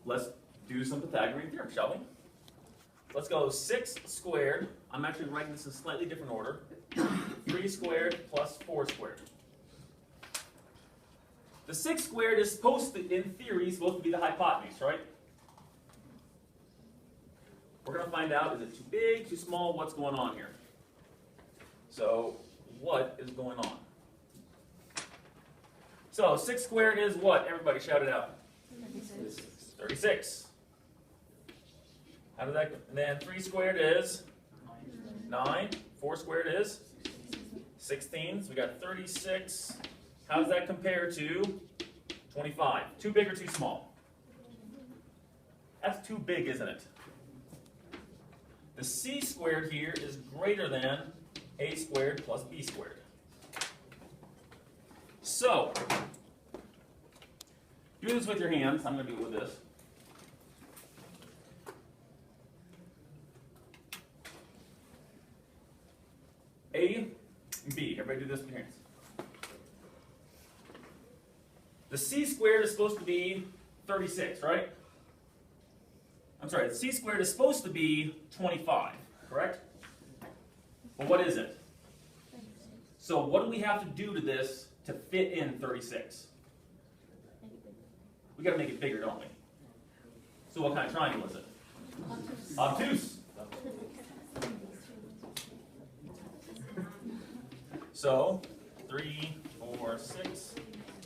let's do some Pythagorean theorem, shall we? Let's go 6 squared. I'm actually writing this in a slightly different order. 3 squared plus 4 squared. The 6 squared is supposed to, in theory, supposed to be the hypotenuse, right? We're going to find out, is it too big, too small, what's going on here? So, what is going on? So, 6 squared is what? Everybody shout it out. 36. 36. How does that go? And then 3 squared is 9. 4 squared is 16. So we got 36. How does that compare to 25? Too big or too small? That's too big, isn't it? The c squared here is greater than a squared plus b squared. So, do this with your hands. I'm going to do it with this. A, B. Everybody do this with your hands. The c squared is supposed to be 36, right? I'm sorry, the c squared is supposed to be 25, correct? But what is it? So what do we have to do to this to fit in 36? We got to make it bigger, don't we? So what kind of triangle is it? Obtuse. So 3, 4, 6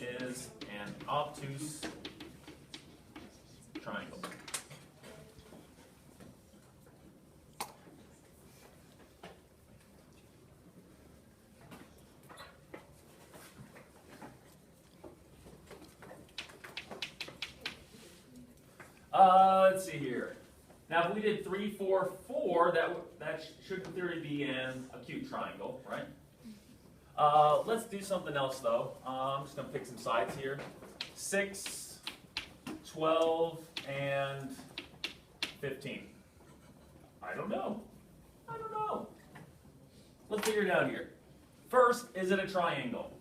is an obtuse triangle. Let's see here. Now, if we did 3, 4, 4, that should in theory be an acute triangle, right? Let's do something else, though. I'm just going to pick some sides here. 6, 12, and 15. I don't know. I don't know. Let's figure it out here. First, is it a triangle?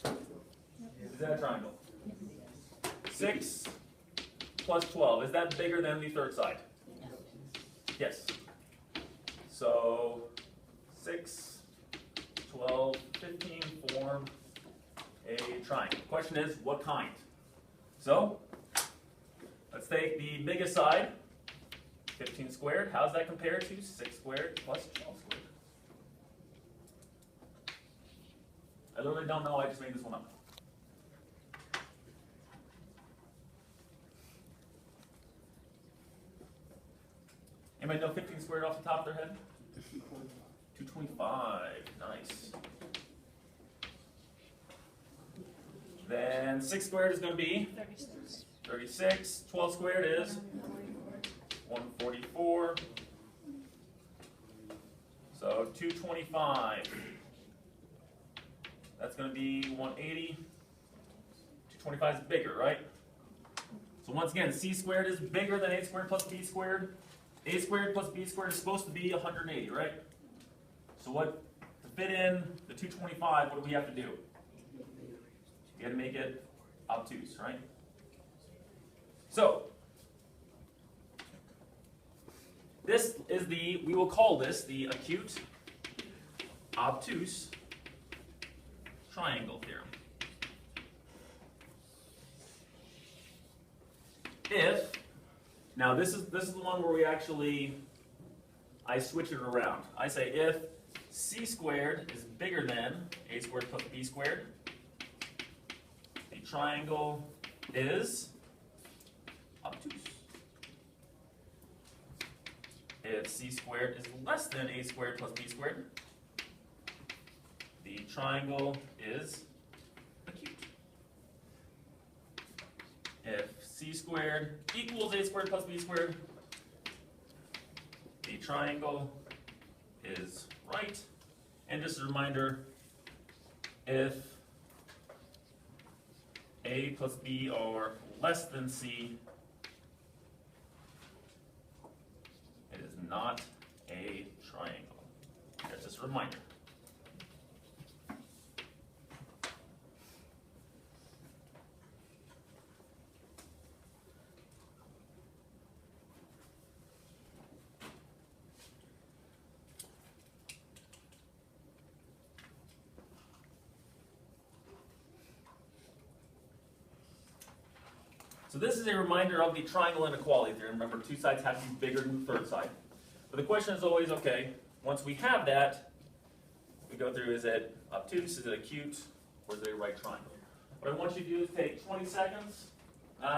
Is that a triangle? 6 plus 12. Is that bigger than the third side? Yes. So 6, 12, 15 form a triangle. Question is, what kind? So, let's take the biggest side, 15 squared. How does that compare to 6 squared plus 12 squared? I literally don't know, I just made this one up. Anybody know 15 squared off the top of their head? 225, nice. Then 6 squared is going to be 36. 12 squared is 144. So 225. That's going to be 180. 225 is bigger, right? So once again, c squared is bigger than a squared plus b squared. A squared plus b squared is supposed to be 180, right? So what, to fit in the 225, what do we have to do? We got to make it obtuse, right? So, this is we will call this the acute obtuse triangle theorem. If, now this is the one where we actually, I switch it around. I say if c squared is bigger than a squared plus b squared, the triangle is obtuse. If c squared is less than a squared plus b squared, the triangle is acute. If c squared equals a squared plus b squared, the triangle is right. And just a reminder, if a plus b are less than c, it is not a triangle. That's just a reminder. this is a reminder of the triangle inequality theorem. Remember, two sides have to be bigger than the third side. But the question is always, okay, once we have that, we go through, is it obtuse, is it acute, or is it a right triangle? What I want you to do is take 20 seconds,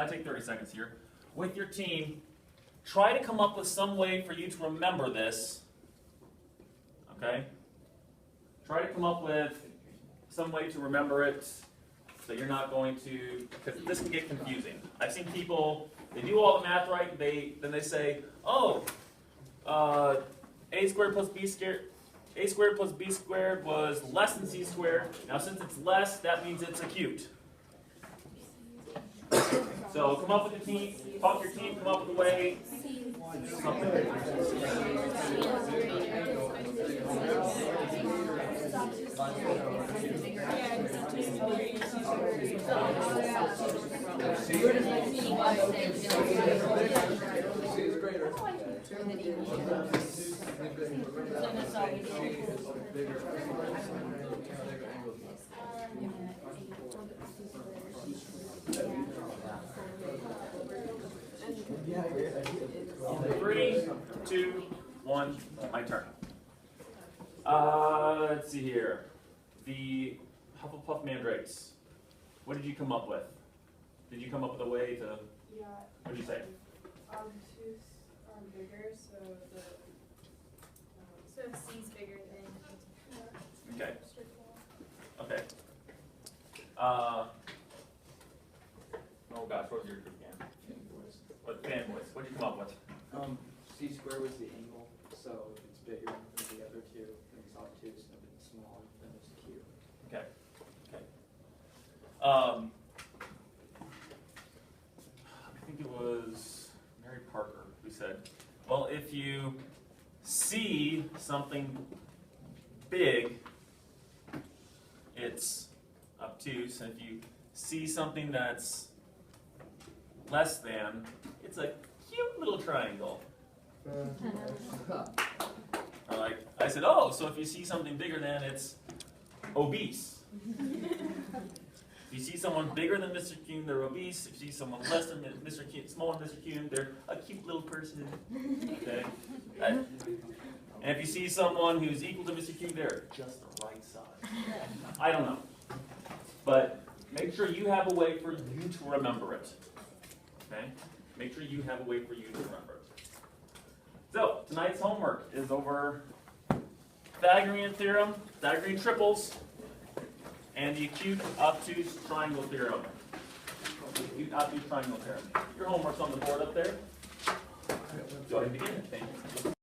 take 30 seconds here, with your team. Try to come up with some way for you to remember this, okay? Try to come up with some way to remember it so you're not going to, because this can get confusing. I've seen people, they do all the math right, then they say, oh, a squared plus b squared was less than c squared. Now since it's less, that means it's acute. So come up with a team, talk to your team, come up with a way. Three, two, one, my turn. Let's see here. The Hufflepuff mandrakes. What did you come up with? Did you come up with a way to? Yeah. What did you say? Obtuse are bigger, so the so C's bigger than. Okay. Okay. Oh gosh, what was your group again? What fanboys? What did you come up with? C squared was the angle, so if it's bigger than the other two, then it's obtuse, and if it's smaller, then it's acute. Okay. Okay. I think it was Mary Parker who said, well, if you see something big, it's obtuse, and if you see something that's less than, it's a cute little triangle. Or like, I said, oh, so if you see something bigger than, it's obese. If you see someone bigger than Mr. Kuhne, they're obese. If you see someone less than Mr. Kuhne, smaller than Mr. Kuhne, they're a cute little person. Okay? And if you see someone who's equal to Mr. Kuhne, they're just the right size. I don't know. But make sure you have a way for you to remember it. Okay? Make sure you have a way for you to remember it. So, tonight's homework is over Pythagorean Theorem, Pythagorean triples, and the acute obtuse triangle theorem. The acute obtuse triangle theorem. Your homework's on the board up there. Go ahead and begin. Thank you.